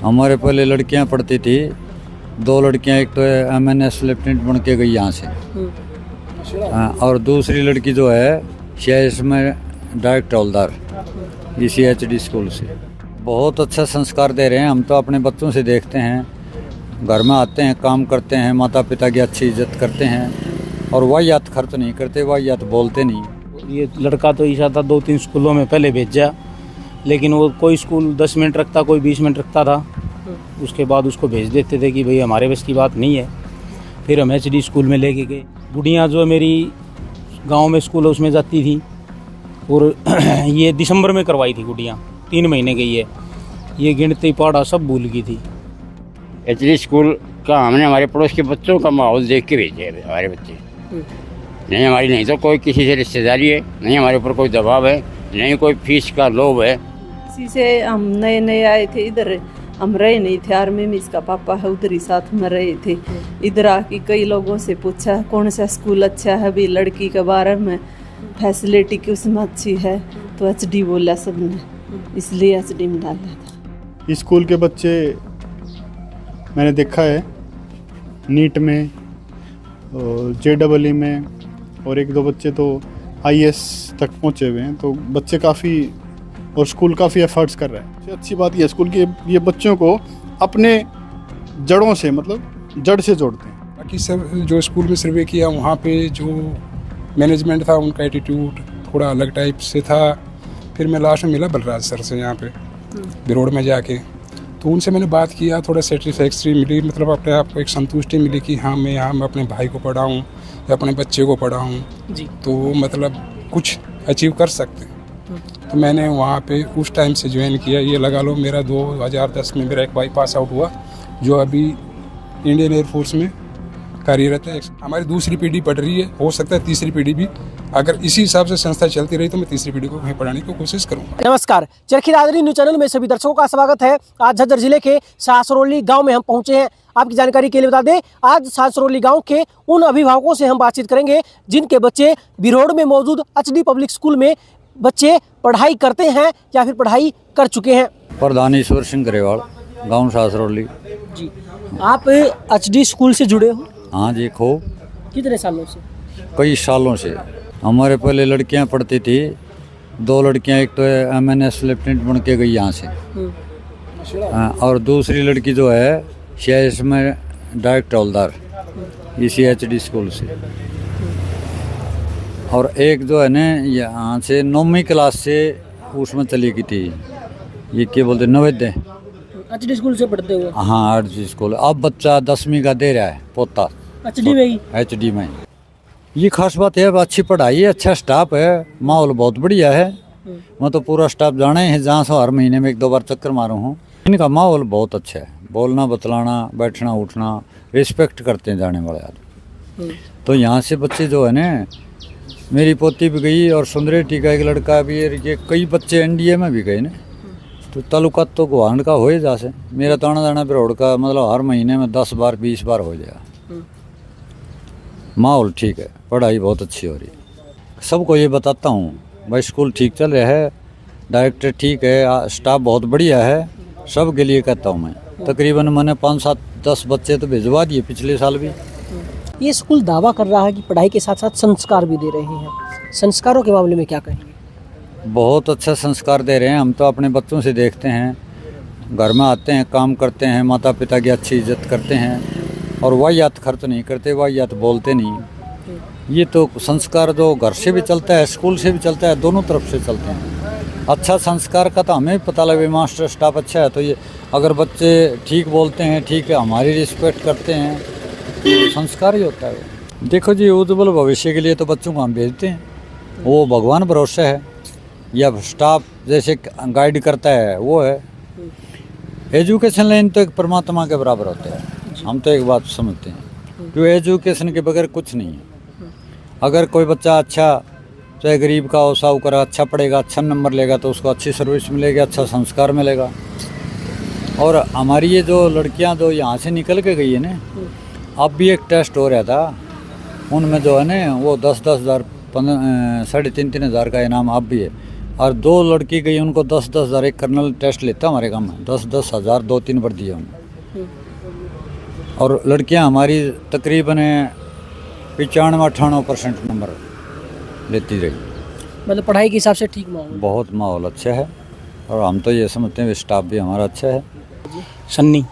हमारे पहले लड़कियां पढ़ती थी, 2 लड़कियां, एक तो MNS लेफ्टिनेंट बन के गई यहाँ से, और दूसरी लड़की जो है CIS में डायरेक्ट हवलदार इसी HD स्कूल से। बहुत अच्छा संस्कार दे रहे हैं। हम तो अपने बच्चों से देखते हैं, घर में आते हैं, काम करते हैं, माता पिता की अच्छी इज्जत करते हैं और वाहियात खर्च नहीं करते, वाहियात बोलते नहीं। ये लड़का तो ऐसा था, 2-3 स्कूलों में पहले भेजा, लेकिन वो कोई स्कूल 10 मिनट रखता, कोई 20 मिनट रखता था, उसके बाद उसको भेज देते थे कि भाई हमारे बस की बात नहीं है। फिर हम HD स्कूल में लेके गए। गुड़िया जो मेरी गांव में स्कूल है उसमें जाती थी, और ये दिसंबर में करवाई थी गुड़िया, 3 महीने गई है। ये गिनती पढ़ा सब भूल गई थी। HD स्कूल का हमने हमारे पड़ोस के बच्चों का माहौल देख के भेजे हैं हमारे बच्चे। नहीं हमारी नहीं तो कोई किसी से रिश्तेदारी है, नहीं हमारे ऊपर कोई दबाव है, नहीं कोई फीस का लोभ है। इसी से हम नए नए आए थे इधर, हम रहे नहीं थे। आर्मी में इसका पापा है, उधर ही साथ में रहे थे। इधर आके कई लोगों से पूछा कौन सा स्कूल अच्छा है, भी लड़की के बारे में फैसिलिटी की उसमें अच्छी है, तो HD बोला सबने, इसलिए HD में डाला था। स्कूल के बच्चे मैंने देखा है नीट में, JEE में, और 1-2 बच्चे तो IAS तक पहुँचे हुए हैं। तो बच्चे काफ़ी, और स्कूल काफ़ी एफर्ट्स कर रहा है। सबसे अच्छी बात यह स्कूल की, ये बच्चों को अपने जड़ों से, मतलब जड़ से जोड़ते हैं। बाकी सब जो स्कूल में सर्वे किया, वहाँ पे जो मैनेजमेंट था उनका एटीट्यूड थोड़ा अलग टाइप से था। फिर मैं लास्ट में मिला बलराज सर से यहाँ पे बिरोड़ में जाके, तो उनसे मैंने बात किया, थोड़ा सेटिस्फैक्ट्री मिली, मतलब अपने आप को एक संतुष्टि मिली कि हाँ मैं यहाँ अपने भाई को पढ़ाऊँ या अपने बच्चे को पढ़ाऊँ तो मतलब कुछ अचीव कर सकते हैं। तो मैंने वहाँ पे उस टाइम से ज्वाइन किया। ये लगा लो मेरा 2010 में मेरा एक भाई पास आउट हुआ, जो अभी इंडियन एयरफोर्स में कार्यरत है। हमारी दूसरी पीढ़ी पढ़ रही है, हो सकता है तीसरी पीढ़ी भी, अगर इसी हिसाब से संस्था चलती रही तो मैं तीसरी पीढ़ी को वहीं पढ़ाने की कोशिश करूंगा। नमस्कार, चरखी दादरी न्यूज चैनल में सभी दर्शकों का स्वागत है। आज झज्जर जिले के सासरौली गांव में हम पहुंचे हैं। आपकी जानकारी के लिए बता दें, आज सासरौली गांव के उन अभिभावकों से हम बातचीत करेंगे जिनके बच्चे बिरोड़ में मौजूद HD पब्लिक स्कूल में बच्चे पढ़ाई करते हैं या फिर पढ़ाई कर चुके हैं। प्रधान ईश्वर सिंह ग्रेवाल, गाँव सासरौली जी। आप HD स्कूल से जुड़े हो? हाँ जी, खूब, कितने सालों से? कई सालों से। हमारे पहले लड़कियां पढ़ती थी, 2 लड़कियां, एक तो MNS लेफ्टिनेंट बन के गई यहाँ से, और दूसरी लड़की जो है CIS में डायरेक्ट हवलदार इसी HD स्कूल से। और एक जो है ना यहाँ से 9वीं क्लास से उसमें चली गई थी, ये क्या बोलते, नवोदय HD स्कूल से पढ़ते हुए? हाँ, HD स्कूल। अब बच्चा 10वीं का दे रहा है, पोता HD में ही? HD में। ये खास बात है, अच्छी पढ़ाई है, अच्छा स्टाफ है, माहौल बहुत बढ़िया है। मैं तो पूरा स्टाफ जाने हैं, जहाँ से हर महीने में 1-2 बार चक्कर मारूँ हूँ। इनका माहौल बहुत अच्छा है, बोलना बतलाना, बैठना उठना, रिस्पेक्ट करते हैं जाने वाले आदमी। तो यहाँ से बच्चे जो है ना, मेरी पोती भी गई और सुंदरेटी का एक लड़का भी है, ये कई बच्चे NDA में भी गए ना। तो ताल्लुकात तो गुहांड का हो ही जा से, मेरा तो आना जाना बिरोड़ का मतलब हर महीने में 10 बार 20 बार हो जाएगा। माहौल ठीक है, पढ़ाई बहुत अच्छी हो रही है। सबको ये बताता हूँ भाई, स्कूल ठीक चल रहा है, डायरेक्टर ठीक है, स्टाफ बहुत बढ़िया है, सब के लिए कहता हूँ मैं। तकरीबन मैंने 5-7-10 बच्चे तो भिजवा दिए पिछले साल भी। ये स्कूल दावा कर रहा है कि पढ़ाई के साथ साथ संस्कार भी दे रहे हैं, संस्कारों के मामले में क्या कहेंगे? बहुत अच्छा संस्कार दे रहे हैं। हम तो अपने बच्चों से देखते हैं, घर में आते हैं, काम करते हैं, माता पिता की अच्छी इज्जत करते हैं और वाहियात खर्च नहीं करते, वाहियात बोलते नहीं। ये तो संस्कार जो घर से भी चलता है, स्कूल से भी चलता है, दोनों तरफ से चलते हैं। अच्छा संस्कार का तो हमें पता लगे, मास्टर स्टाफ अच्छा है तो ये अगर बच्चे ठीक बोलते हैं, ठीक है, हमारी रिस्पेक्ट करते हैं, तो संस्कार ही होता है। देखो जी, उज्जवल भविष्य के लिए तो बच्चों को हम भेजते हैं, वो भगवान भरोसा है, या स्टाफ जैसे गाइड करता है वो है। एजुकेशन लाइन तो एक परमात्मा के बराबर होता है, हम तो एक बात समझते हैं, क्योंकि एजुकेशन के बगैर कुछ नहीं है। अगर कोई बच्चा अच्छा, चाहे गरीब का हो, साहूकार, अच्छा पढ़ेगा, अच्छा नंबर लेगा तो उसको अच्छी सर्विस मिलेगी, अच्छा संस्कार मिलेगा। और हमारी ये जो लड़कियां जो यहाँ से निकल के गई है ना, अब भी एक टेस्ट हो रहा था, उनमें जो है ना वो 10-10 हज़ार 3,500 का इनाम अब भी है। और 2 लड़की गई, उनको 10-10 हज़ार, एक कर्नल टेस्ट लेता हमारे गाँव में, 10-10 हज़ार 2-3 बार दिए उन्होंने। और लड़कियां हमारी तकरीबन 95-98% नंबर लेती रही। मतलब पढ़ाई के हिसाब से ठीक माहौल। बहुत माहौल अच्छा है और हम तो ये समझते हैं स्टाफ भी हमारा अच्छा है। सन्नी।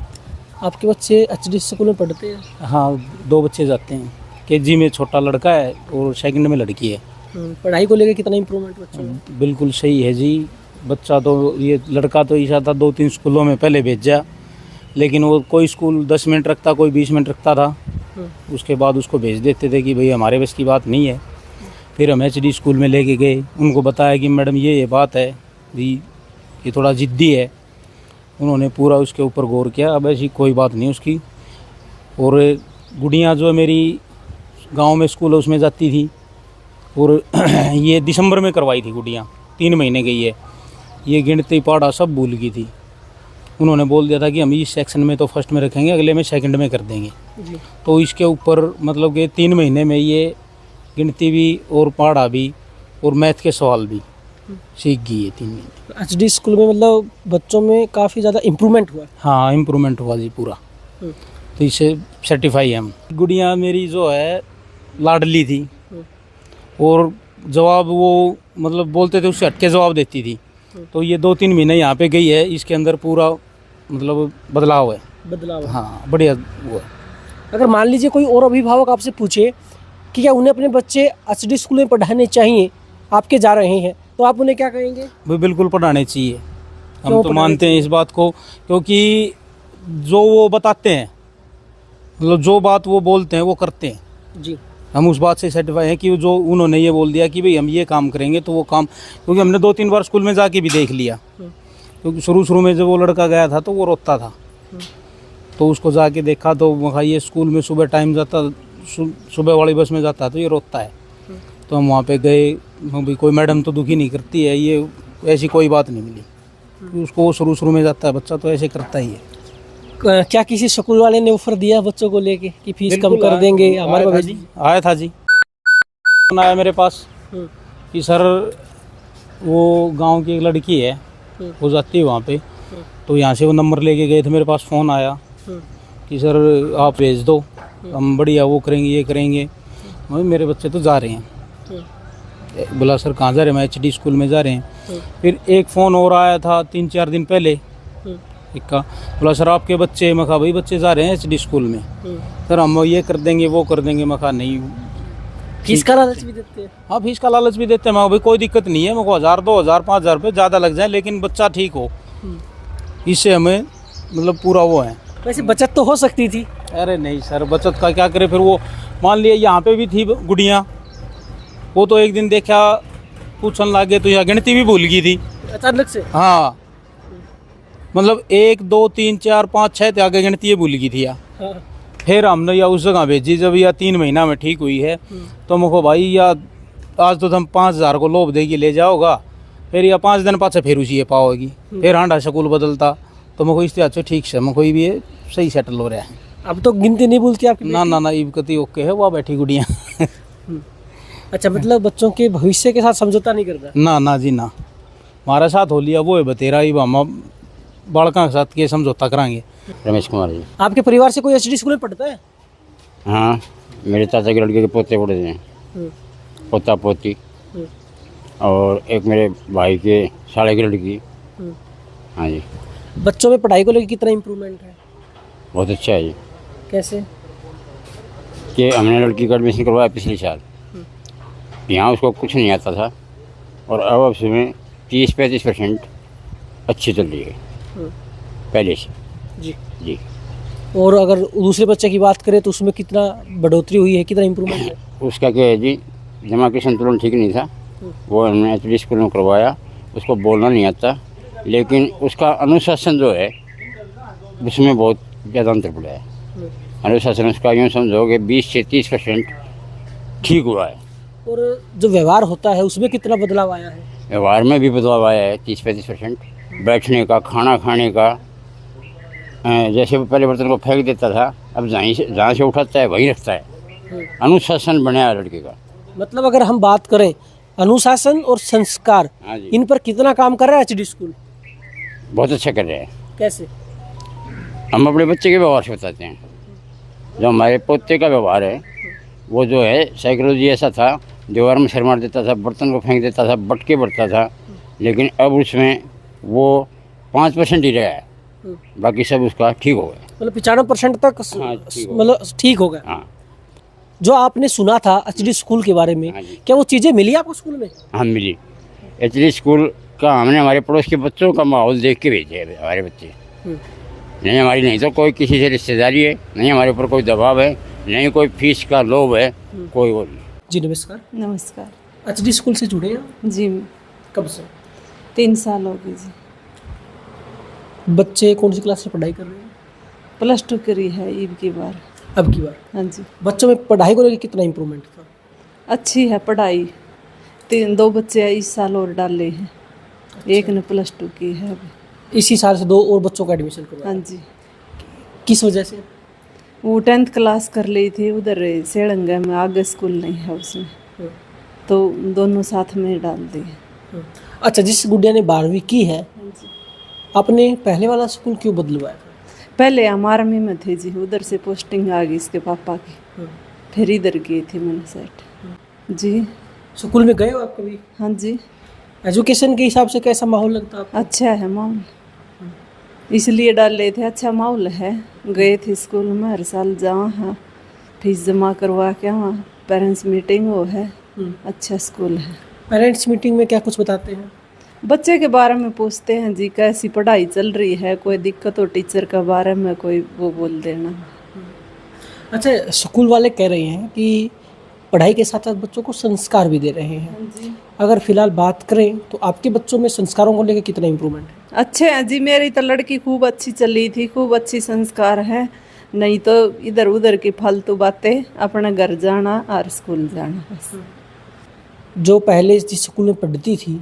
आपके बच्चे एचडी स्कूल में पढ़ते हैं? हाँ, 2 बच्चे जाते हैं। केजी में छोटा लड़का है और सेकंड में लड़की है। पढ़ाई को लेकर कितना इम्प्रूवमेंट बच्चों में? बिल्कुल सही है जी। बच्चा तो ये लड़का तो ऐसा था 2-3 स्कूलों में पहले भेजा, लेकिन वो कोई स्कूल 10 मिनट रखता, कोई 20 मिनट रखता था। उसके बाद उसको भेज देते थे कि भाई हमारे बस की बात नहीं है। फिर हम एचडी स्कूल में लेके गए, उनको बताया कि मैडम ये बात है जी, ये थोड़ा ज़िद्दी है। उन्होंने पूरा उसके ऊपर गौर किया, अब ऐसी कोई बात नहीं उसकी। और गुड़ियाँ जो मेरी गांव में स्कूल है उसमें जाती थी, और ये दिसंबर में करवाई थी गुड़ियाँ, 3 महीने गई है। ये गिनती पढ़ा सब भूल गई थी। उन्होंने बोल दिया था कि हम इस सेक्शन में तो फर्स्ट में रखेंगे, अगले में सेकंड में कर देंगे जी। तो इसके ऊपर मतलब कि 3 महीने में ये गिनती भी और पढ़ा भी और मैथ के सवाल भी सीख गई है 3 महीने। एचडी स्कूल में मतलब बच्चों में काफ़ी ज़्यादा इम्प्रूवमेंट हुआ? हाँ, इम्प्रूवमेंट हुआ जी पूरा। तो इससे सर्टिफाई है हम। गुड़िया मेरी जो है लाडली थी और जवाब वो मतलब बोलते थे उससे हटके जवाब देती थी। तो ये 2-3 महीने यहाँ पे गई है, इसके अंदर पूरा मतलब बदलाव है। बदलाव? हाँ, बढ़िया हुआ। अगर मान लीजिए कोई और अभिभावक आपसे पूछे कि क्या उन्हें अपने बच्चे एचडी स्कूल में पढ़ाने चाहिए, आपके जा रहे हैं, तो आप उन्हें क्या कहेंगे? वो बिल्कुल पढ़ाने चाहिए। क्यों हम तो मानते हैं इस बात को, क्योंकि जो वो बताते हैं, मतलब जो बात वो बोलते हैं वो करते हैं जी। हम उस बात से सेटिस्फाई हैं कि जो उन्होंने ये बोल दिया कि भाई हम ये काम करेंगे तो वो काम, क्योंकि हमने 2-3 बार स्कूल में जाके भी देख लिया। क्योंकि शुरू में जब वो लड़का गया था तो वो रोता था, तो उसको जाके देखा तो वहाँ ये स्कूल में सुबह टाइम जाता, सुबह वाली बस में जाता तो ये रोता है। तो हम वहाँ पे गए, भाई कोई मैडम तो दुखी नहीं करती है, ये ऐसी कोई बात नहीं मिली। उसको शुरू में जाता है बच्चा तो ऐसे करता ही है। क्या किसी स्कूल वाले ने ऑफर दिया बच्चों को लेके कि फीस कम कर देंगे हमारे पास? आया था जी, आया मेरे पास कि सर वो गांव की एक लड़की है, वो जाती है वहाँ पे, तो यहाँ से वो नंबर लेके गए थे, मेरे पास फ़ोन आया कि सर आप भेज दो, हम बढ़िया वो करेंगे, ये करेंगे। मेरे बच्चे तो जा रहे हैं। बोला सर कहाँ जा रहे हैं? मैं एचडी स्कूल में जा रहे हैं। फिर एक फ़ोन और आया था 3-4 दिन पहले एक का, बोला सर आपके बच्चे, मैं कहा भाई बच्चे जा रहे हैं एचडी स्कूल में, सर हम ये कर देंगे वो कर देंगे। मैं कहा नहीं। फीस का लालच भी देते हैं? हाँ, फीस का लालच भी देते हैं। मैं भाई कोई दिक्कत नहीं है, मेरे को 1000, 2000, 5000 रुपये ज़्यादा लग जाए, लेकिन बच्चा ठीक हो, इससे हमें मतलब पूरा वो है। वैसे बचत तो हो सकती थी। अरे नहीं सर, बचत का क्या करे। फिर वो मान लिया यहाँ पे भी थी गुड़िया, वो तो एक दिन देखा पूछने लगे तो यहाँ गिनती भी भूल गई थी अचानक से। हाँ, मतलब 1, 2, 3, 4, 5, 6 आगे गिनती ये भूल गई थी या। फिर हमने या उस जगह भेजी जब या 3 महीना में ठीक हुई है, तो मुझको भाई या आज तो तुम 5000 को लोभ देगी ले जाओगा, फिर या 5 दिन पाछे फिर उसी पाओगी, फिर हांडा स्कूल बदलता, तो मुझको इस अच्छा ठीक से मुझको भी सही सेटल हो रहा है। अब तो गिनती नहीं बोलती आपकी? ना इबकती ओके है, वहाँ बैठी गुड़िया। अच्छा, मतलब बच्चों के भविष्य के साथ समझौता नहीं करता? ना जी ना, हमारा साथ हो लिया वो है बतेरा ही, हम बालका के साथ के समझौता कराएंगे। रमेश कुमार जी। आपके परिवार से कोई एचडी स्कूल में पढ़ता है? हाँ, मेरे चाचा के लड़के के पोते पढ़े हैं, पोता पोती, और एक मेरे भाई के साले की लड़की। हाँ जी। बच्चों में पढ़ाई को लेकर कितना इम्प्रूवमेंट है? बहुत अच्छा है जी। कैसे? कि हमने लड़की का एडमिशन करवाया पिछले साल, यहाँ उसको कुछ नहीं आता था, और अब उसमें 30-35% अच्छी चल रही है पहले से जी। और अगर दूसरे बच्चे की बात करें तो उसमें कितना बढ़ोतरी हुई है, कितना इम्प्रूवमेंट है? उसका क्या है जी, दिमाग का संतुलन ठीक नहीं था, वो हमने एचडी स्कूल में करवाया, उसको बोलना नहीं आता, लेकिन उसका अनुशासन जो है उसमें बहुत ज़्यादा अंतर पड़ा है। अनुशासन उसका यूँ समझो कि 20 से 30% ठीक हुआ है। और जो व्यवहार होता है उसमें कितना बदलाव आया है? व्यवहार में भी बदलाव आया है 30-35%। बैठने का, खाना खाने का, जैसे वो पहले बर्तन को फेंक देता था, अब जहाँ से उठाता है वहीं रखता है। अनुशासन बनाया लड़के का। मतलब अगर हम बात करें अनुशासन और संस्कार, हाँ जी। इन पर कितना काम कर रहा है एचडी स्कूल? बहुत अच्छा कर रहे हैं। कैसे? हम अपने बच्चे के व्यवहार से बताते हैं। जो हमारे पोते का व्यवहार है वो जो है साइकोलॉजी ऐसा था, दीवार में सिर मार देता था, बर्तन को फेंक देता था, बटके बढ़ता था, लेकिन अब उसमें वो 5% ही रहा है, बाकी सब उसका ठीक हो गया। मतलब 95% तक हाँ, ठीक हो मतलब ठीक हो गया। हाँ जो आपने सुना था एचडी स्कूल के बारे में, हाँ जी। क्या वो चीजें मिली आपको स्कूल में? हम मिली एक्चुअली स्कूल का, हमने हमारे पड़ोस के बच्चों का माहौल देख के भेजे हैं हमारे बच्चे। नहीं हमारी नहीं तो कोई किसी से रिश्तेदारी है, नहीं हमारे ऊपर कोई दबाव है, नहीं कोई फीस का लोभ है, कोई वो नहीं। जी नमस्कार। नमस्कार एचडी स्कूल से जुड़े हैं जी। कब से? 3 साल हो गए जी। बच्चे कौन सी क्लास से पढ़ाई कर रहे हैं? +2 करी है ईद की बार। अब की बार हाँ जी। बच्चों में पढ़ाई को लेकर कितना इम्प्रूवमेंट था? अच्छी है पढ़ाई। 2 बच्चे इस साल और डाले हैं। एक ने +2 की है अभी। इसी साल से 2 और बच्चों का एडमिशन करवाया। हाँ जी। किस वजह से? वो 10th क्लास कर ली थी उधर सेड़ंगा में, आगे स्कूल नहीं है उसमें, तो दोनों साथ में डाल दिए। अच्छा, जिस गुड़िया ने 12वीं की है, आपने पहले वाला स्कूल क्यों बदलवाया? पहले हम आर्मी में थे जी, उधर से पोस्टिंग आ गई इसके पापा की, फिर इधर गई थी मैंने सेट जी। स्कूल में गए हो आप कभी? हाँ जी। एजुकेशन के हिसाब से कैसा माहौल लगता है आपको? अच्छा है माहौल, इसलिए डाल रहे थे। अच्छा माहौल है। गए थे स्कूल में, हर साल जाओ, हाँ फीस जमा करवा के, वहाँ पेरेंट्स मीटिंग वो है। अच्छा स्कूल है। पेरेंट्स मीटिंग में क्या कुछ बताते हैं? बच्चे के बारे में पूछते हैं जी, कैसी पढ़ाई चल रही है, कोई दिक्कत हो टीचर के बारे में कोई वो बोल देना। अच्छा, स्कूल वाले कह रहे हैं कि पढ़ाई के साथ साथ बच्चों को संस्कार भी दे रहे हैं। जी। अगर फिलहाल बात करें तो आपके बच्चों में संस्कारों को लेकर कितना इम्प्रूवमेंट है? अच्छे हैं जी। मेरी तो लड़की खूब अच्छी चली थी, खूब अच्छी संस्कार है। नहीं तो इधर उधर की फालतू बातें, अपना घर जाना और स्कूल जाना बस। जो पहले जिस स्कूल में पढ़ती थी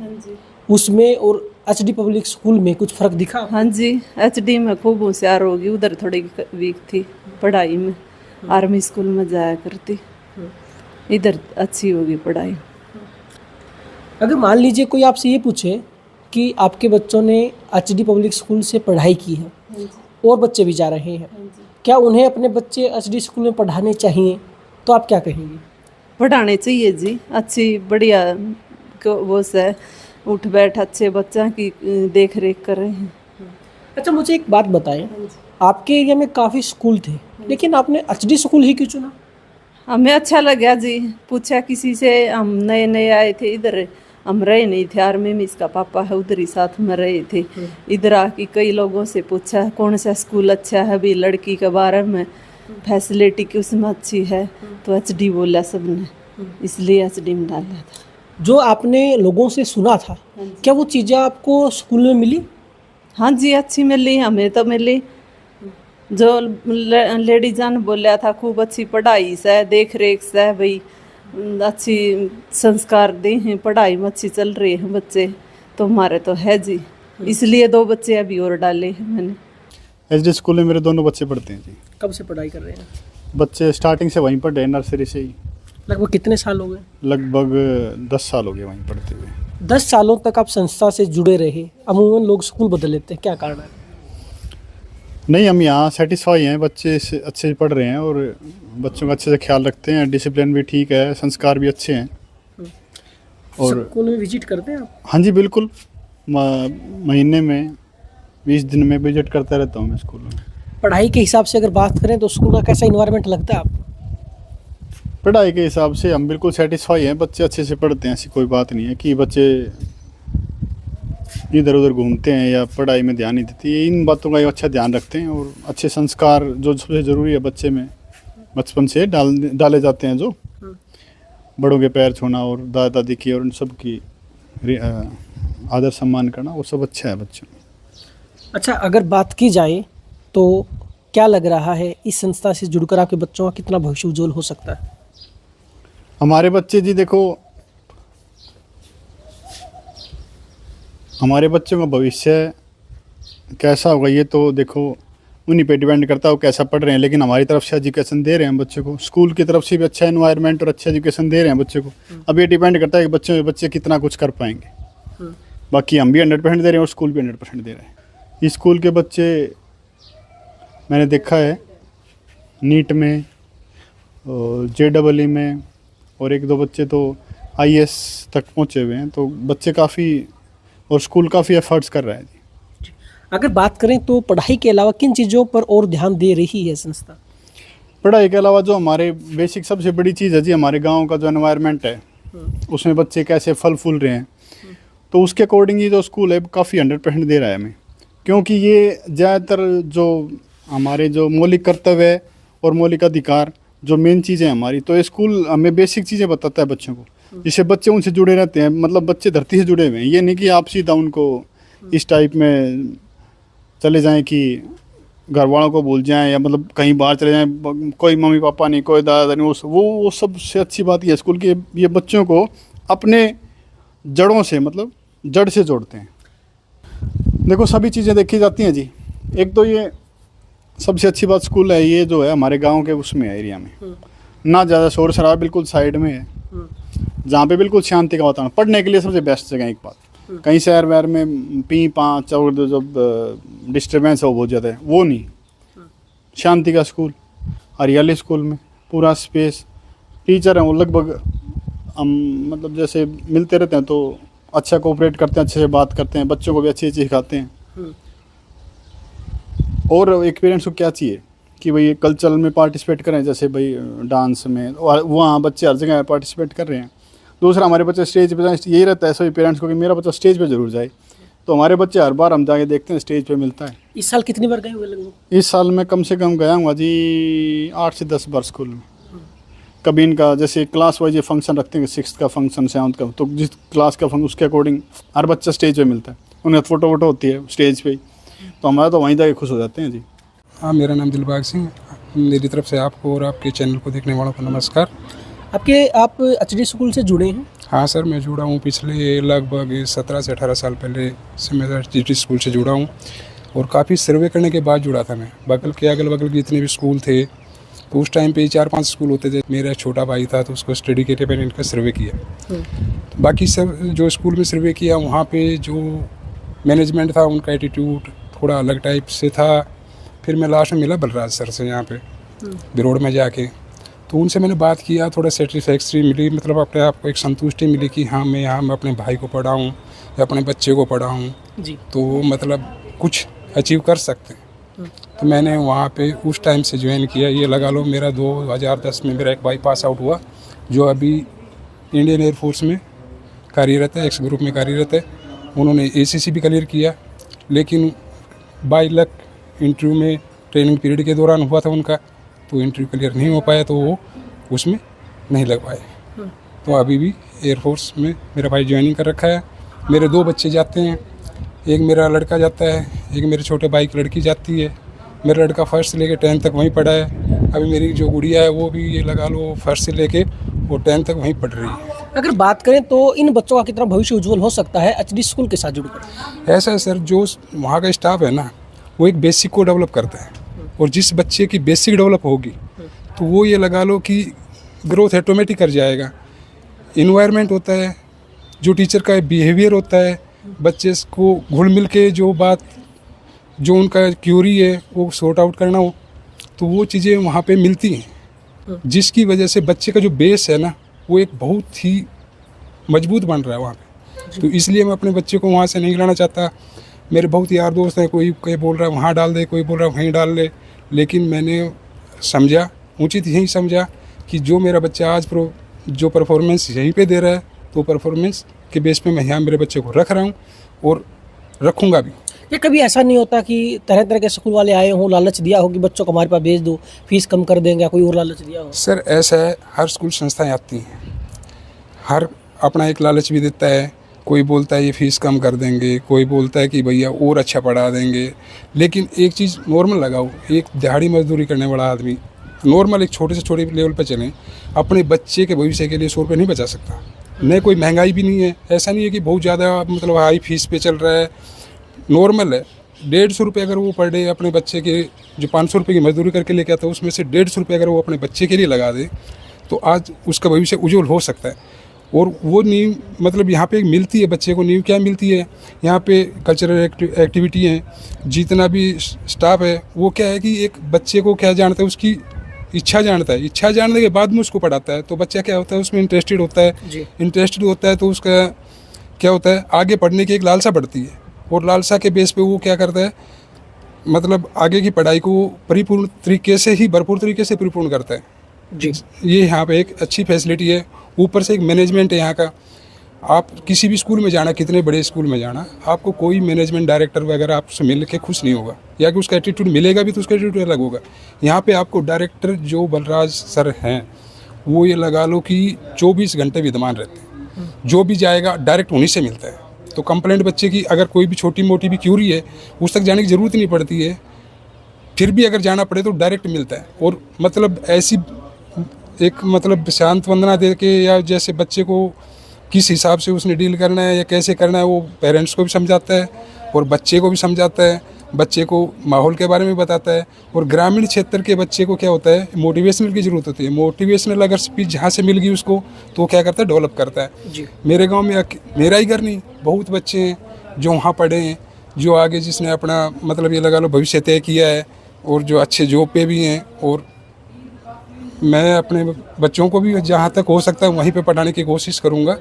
उसमें और एचडी पब्लिक स्कूल में कुछ फर्क दिखा? हाँ जी। एचडी में खूब होशियार होगी, उधर थोड़ी वीक थी पढ़ाई में, आर्मी स्कूल में जाया करती, इधर अच्छी होगी पढ़ाई। अगर मान लीजिए कोई आपसे ये पूछे कि आपके बच्चों ने एचडी पब्लिक स्कूल से पढ़ाई की है और बच्चे भी जा रहे हैं, क्या उन्हें अपने बच्चे एचडी स्कूल में पढ़ाने चाहिए, तो आप क्या कहेंगे? पढ़ाने चाहिए जी। अच्छी बढ़िया वो से उठ बैठ अच्छे बच्चा की देख रेख कर रहे हैं। अच्छा, मुझे एक बात बताएं, आपके एरिया में काफ़ी स्कूल थे, लेकिन आपने एचडी स्कूल ही क्यों चुना? हमें अच्छा लगा जी। पूछा किसी से, हम नए नए आए थे इधर, हम रहे नहीं थे आर्मी में, इसका पापा है उधर ही साथ में रहे थे। इधर आके कई लोगों से पूछा कौन सा स्कूल अच्छा है, अभी लड़की के बारे में फैसिलिटी की उसमें अच्छी है, तो एचडी बोला सबने, इसलिए एचडी में डाला था। जो आपने लोगों से सुना था, क्या वो चीज़ें आपको स्कूल में मिली? हाँ जी, अच्छी मिली, हमें तो मिली। जो लेडी जान बोला था खूब अच्छी पढ़ाई से, देख रेख से, भाई अच्छी संस्कार दे हैं, पढ़ाई में अच्छी चल रही है बच्चे, तो हमारे तो है जी, इसलिए 2 बच्चे अभी और डाले हैं मैंने। एचडी स्कूल में मेरे दोनों बच्चे पढ़ते हैं जी। कब से पढ़ाई कर रहे हैं? बच्चे स्टार्टिंग से वहीं पढ़ रहे हैं, नर्सरी से ही। लगभग कितने साल हो गए? लगभग 10 साल हो गए वहीं पढ़ते हुए। 10 सालों तक आप संस्था से जुड़े रहे। अमूमन लोग स्कूल बदल लेते हैं, क्या कारण है? नहीं, हम यहाँ सेटिस्फाई हैं, बच्चे अच्छे से पढ़ रहे हैं और बच्चों का अच्छे से ख्याल रखते हैं, डिसिप्लिन भी ठीक है, संस्कार भी अच्छे हैं। और स्कूल में विजिट करते हैं आप? हाँ जी बिल्कुल, महीने में 20 दिन में विजिट करता रहता हूँ मैं स्कूल में। पढ़ाई के हिसाब से अगर बात करें तो स्कूल का कैसा इन्वायरमेंट लगता है आपको? पढ़ाई के हिसाब से हम बिल्कुल सेटिस्फाई हैं, बच्चे अच्छे से पढ़ते हैं, ऐसी कोई बात नहीं है कि बच्चे इधर उधर घूमते हैं या पढ़ाई में ध्यान नहीं देते। इन बातों का अच्छा ध्यान रखते हैं और अच्छे संस्कार जो सबसे ज़रूरी है बच्चे में बचपन से डाले जाते हैं, जो बड़ों के पैर छूना और दादा दादी की और उन सब की आदर सम्मान करना, वो सब अच्छा है बच्चों में। अच्छा, अगर बात की जाए तो क्या लग रहा है इस संस्था से जुड़कर आपके बच्चों का कितना भविष्य उज्ज्वल हो सकता है? हमारे बच्चे जी देखो, हमारे बच्चों का भविष्य कैसा होगा ये तो देखो उन्हीं पे डिपेंड करता है वो कैसा पढ़ रहे हैं। लेकिन हमारी तरफ से एजुकेशन दे रहे हैं बच्चे को, स्कूल की तरफ से भी अच्छा एनवायरनमेंट और अच्छा एजुकेशन दे रहे हैं बच्चे को। अब ये डिपेंड करता है कि बच्चे कितना कुछ कर पाएंगे। बाकी हम भी 100% दे रहे हैं और स्कूल भी 100% दे रहे हैं। स्कूल के बच्चे मैंने देखा है नीट में, JEE में, और एक दो बच्चे तो IAS तक पहुँचे हुए हैं। तो बच्चे काफ़ी और स्कूल काफ़ी एफर्ट्स कर रहा है जी। अगर बात करें तो पढ़ाई के अलावा किन चीज़ों पर और ध्यान दे रही है संस्था? पढ़ाई के अलावा जो हमारे बेसिक सबसे बड़ी चीज़ है जी, हमारे गांव का जो एनवायरनमेंट है उसमें बच्चे कैसे फल फूल रहे हैं, तो उसके अकॉर्डिंग ही जो स्कूल है काफ़ी 100% दे रहा है हमें। क्योंकि ये ज़्यादातर जो हमारे जो मौलिक कर्तव्य है और मौलिक अधिकार जो मेन चीज़ें हमारी, तो ये स्कूल हमें बेसिक चीज़ें बताता है बच्चों को, जिससे बच्चे उनसे जुड़े रहते हैं। मतलब बच्चे धरती से जुड़े हुए हैं, ये नहीं कि आप सीधा उनको इस टाइप में चले जाएं कि घर वालों को भूल जाएं या मतलब कहीं बाहर चले जाएं, कोई मम्मी पापा नहीं, कोई दादा नहीं। वो सबसे अच्छी बात ये स्कूल की, ये बच्चों को अपने जड़ों से मतलब जड़ से जोड़ते हैं। देखो सभी चीज़ें देखी जाती हैं जी। एक तो ये सबसे अच्छी बात स्कूल है, ये जो है हमारे गांव के उसमें है, एरिया में ना ज़्यादा शोर शराबा, बिल्कुल साइड में है, जहाँ पे बिल्कुल शांति का वातावरण। पढ़ने के लिए सबसे बेस्ट जगह एक बात। कहीं शहर वहर में पी पाँच और जो डिस्टर्बेंस है वो बहुत ज़्यादा है, वो नहीं। शांति का स्कूल, हरियाली स्कूल में, पूरा स्पेस, टीचर हैं वो लगभग हम मतलब जैसे मिलते रहते हैं तो अच्छा कोऑपरेट करते हैं, अच्छे से बात करते हैं, बच्चों को भी अच्छी चीज़ सिखाते हैं। और एक पेरेंट्स को क्या चाहिए कि भाई कल्चरल में पार्टिसिपेट करें, जैसे भाई डांस में, वहाँ बच्चे हर जगह पार्टिसिपेट कर रहे हैं। दूसरा हमारे बच्चे स्टेज पे जाएं, यही रहता है सभी पेरेंट्स को कि मेरा बच्चा स्टेज पे जरूर जाए। तो हमारे बच्चे हर बार हम जाके देखते हैं स्टेज पे मिलता है। इस साल कितनी बार गए हुए लगभग? इस साल मैं कम से कम गया हूँ जी 8 से 10 बार स्कूल में। कभी इनका जैसे क्लास वाइज ये फंक्शन रखते हैं, 6th का फंक्शन, 7th का, तो जिस क्लास का फंक्शन उसके अकॉर्डिंग हर बच्चा स्टेज पे मिलता है, उन्हें फ़ोटो वोटो होती है स्टेज पे ही, तो हमारा तो वहीं जाके खुश हो जाते हैं जी। हाँ, मेरा नाम दिलबाग सिंह। मेरी तरफ से आपको और आपके चैनल को देखने वालों को नमस्कार। आप HD स्कूल से जुड़े हैं? हाँ सर, मैं जुड़ा हूँ। पिछले लगभग 17 से 18 साल पहले से मैं HD स्कूल से जुड़ा हूँ और काफ़ी सर्वे करने के बाद जुड़ा था मैं। अगल बगल के जितने भी स्कूल थे तो उस टाइम पे 4-5 स्कूल होते थे। मेरा छोटा भाई था तो उसको स्टडी के लिए मैंने इनका सर्वे किया। बाकी सब जो स्कूल में सर्वे किया वहाँ पे जो मैनेजमेंट था उनका एटीट्यूड थोड़ा अलग टाइप से था। फिर मैं लास्ट में मिला बलराज सर से यहाँ पे बिरोड़ में जाके, तो उनसे मैंने बात किया, थोड़ा सेटिस्फैक्ट्री मिली, मतलब अपने आप को एक संतुष्टि मिली कि हाँ मैं यहाँ मैं अपने भाई को पढ़ाऊँ या अपने बच्चे को पढ़ाऊँ तो मतलब कुछ अचीव कर सकते हैं। तो मैंने वहाँ पे उस टाइम से ज्वाइन किया। ये लगा लो मेरा 2010 में मेरा एक भाई पास आउट हुआ जो अभी इंडियन एयरफोर्स में कार्यरत है, एक्स ग्रुप में कार्यरत है। उन्होंने ACC भी क्लियर किया, लेकिन बाय लक इंटरव्यू में ट्रेनिंग पीरियड के दौरान हुआ था उनका, तो इंटरव्यू क्लियर नहीं हो पाया तो वो उसमें नहीं लग पाए। तो अभी भी एयरफोर्स में मेरा भाई ज्वाइनिंग कर रखा है। मेरे 2 बच्चे जाते हैं, एक मेरा लड़का जाता है, एक मेरे छोटे भाई की लड़की जाती है। मेरा लड़का 1st से लेकर 10th तक वहीं पढ़ा है। अभी मेरी जो गुड़िया है वो भी ये लगा लो 1st से लेके वो 10th तक वहीं पढ़ रही है। अगर बात करें तो इन बच्चों का कितना भविष्य उज्जवल हो सकता है HD स्कूल के साथ जुड़कर? ऐसा है सर, जो वहाँ का स्टाफ है ना वो एक बेसिक को डेवलप करता है, और जिस बच्चे की बेसिक डेवलप होगी तो वो ये लगा लो कि ग्रोथ ऑटोमेटिक कर जाएगा। इन्वायरमेंट होता है, जो टीचर का बिहेवियर होता है, बच्चे को घुल मिल के जो बात जो उनका क्यूरी है वो सॉर्ट आउट करना हो तो वो चीज़ें वहाँ पे मिलती हैं, जिसकी वजह से बच्चे का जो बेस है ना वो एक बहुत ही मजबूत बन रहा है वहाँ पे। तो इसलिए मैं अपने बच्चे को वहाँ से नहीं लाना चाहता। मेरे बहुत यार दोस्त हैं, कोई बोल रहा है वहाँ डाल दे, कोई बोल रहा है वहीं डाल ले, लेकिन मैंने समझा, उचित यही समझा कि जो मेरा बच्चा आज जो परफॉर्मेंस यहीं पे दे रहा है तो परफॉर्मेंस के बेस पे मैं यहाँ मेरे बच्चे को रख रहा हूँ और रखूँगा भी। ये कभी ऐसा नहीं होता कि तरह तरह के स्कूल वाले आए हों, लालच दिया हो कि बच्चों को हमारे पास भेज दो, फीस कम कर देंगे, या कोई और लालच दिया हो? सर ऐसा है, हर स्कूल संस्थाएं आती हैं, हर अपना एक लालच भी देता है। कोई बोलता है ये फीस कम कर देंगे, कोई बोलता है कि भैया और अच्छा पढ़ा देंगे। लेकिन एक चीज़ नॉर्मल लगाओ, एक दिहाड़ी मजदूरी करने वाला आदमी नॉर्मल एक छोटे से छोटे लेवल पर चलें, अपने बच्चे के भविष्य के लिए 100 रुपये नहीं बचा सकता। न कोई महंगाई भी नहीं है, ऐसा नहीं है कि बहुत ज़्यादा मतलब हाई फीस पे चल रहा है, नॉर्मल है 150 रुपये अगर वो पर डे अपने बच्चे के, जो 500 रुपये की मजदूरी करके लेके आता है उसमें से 150 रुपये अगर वो अपने बच्चे के लिए लगा दे तो आज उसका भविष्य उज्जवल हो सकता है। और वो नींव मतलब यहाँ पे मिलती है बच्चे को, नींव क्या मिलती है, यहाँ पे कल्चरल एक्टिविटी हैं, जितना भी स्टाफ है वो क्या है कि एक बच्चे को क्या जानता है, उसकी इच्छा जानता है, इच्छा जानने के बाद में उसको पढ़ाता है। तो बच्चा क्या होता है उसमें इंटरेस्टेड होता है तो उसका क्या होता है आगे पढ़ने की एक लालसा बढ़ती है, और लालसा के बेस पे वो क्या करता है मतलब आगे की पढ़ाई को भरपूर तरीके से परिपूर्ण करता है जी। ये यहाँ पे एक अच्छी फैसिलिटी है। ऊपर से एक मैनेजमेंट है यहाँ का। आप किसी भी स्कूल में जाना, कितने बड़े स्कूल में जाना, आपको कोई मैनेजमेंट डायरेक्टर वगैरह आपसे मिल के खुश नहीं होगा, या कि उसका एटीट्यूड मिलेगा भी तो उसका एटीट्यूड अलग होगा। यहाँ पे आपको डायरेक्टर जो बलराज सर हैं वो ये लगा लो कि 24 घंटे विद्यमान रहते हैं, जो भी जाएगा डायरेक्ट उन्हीं से मिलता है। तो कंप्लेंट बच्चे की अगर कोई भी छोटी मोटी भी क्यूरी है उस तक जाने की ज़रूरत नहीं पड़ती है, फिर भी अगर जाना पड़े तो डायरेक्ट मिलता है। और मतलब ऐसी एक मतलब शांत वंदना दे के, या जैसे बच्चे को किस हिसाब से उसने डील करना है या कैसे करना है, वो पेरेंट्स को भी समझाता है और बच्चे को भी समझाता है, बच्चे को माहौल के बारे में बताता है। और ग्रामीण क्षेत्र के बच्चे को क्या होता है मोटिवेशनल की ज़रूरत होती है। मोटिवेशनल अगर स्पीच जहाँ से मिल गई उसको तो क्या करता है डेवलप करता है जी। मेरे गांव में मेरा ही घर नहीं, बहुत बच्चे हैं जो वहाँ पढ़े हैं, जो आगे जिसने अपना मतलब ये लगा लो भविष्य तय किया है, और जो अच्छे जॉब पे भी हैं। और मैं अपने बच्चों को भी जहाँ तक हो सकता है वहीं पे पढ़ाने की कोशिश करूँगा,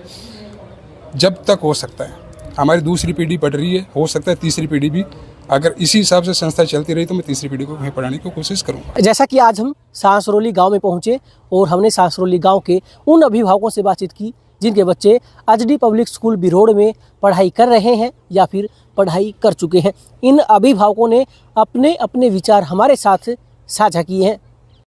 जब तक हो सकता है। हमारी दूसरी पीढ़ी पढ़ रही है, हो सकता है तीसरी पीढ़ी भी, अगर इसी हिसाब से संस्था चलती रही तो मैं तीसरी पीढ़ी को वहीं पढ़ाने की कोशिश करूँगा। जैसा कि आज हम सांसरौली गांव में पहुंचे और हमने सांसरौली गांव के उन अभिभावकों से बातचीत की जिनके बच्चे एचडी पब्लिक स्कूल बिरोड़ में पढ़ाई कर रहे हैं या फिर पढ़ाई कर चुके हैं। इन अभिभावकों ने अपने अपने विचार हमारे साथ साझा किए हैं।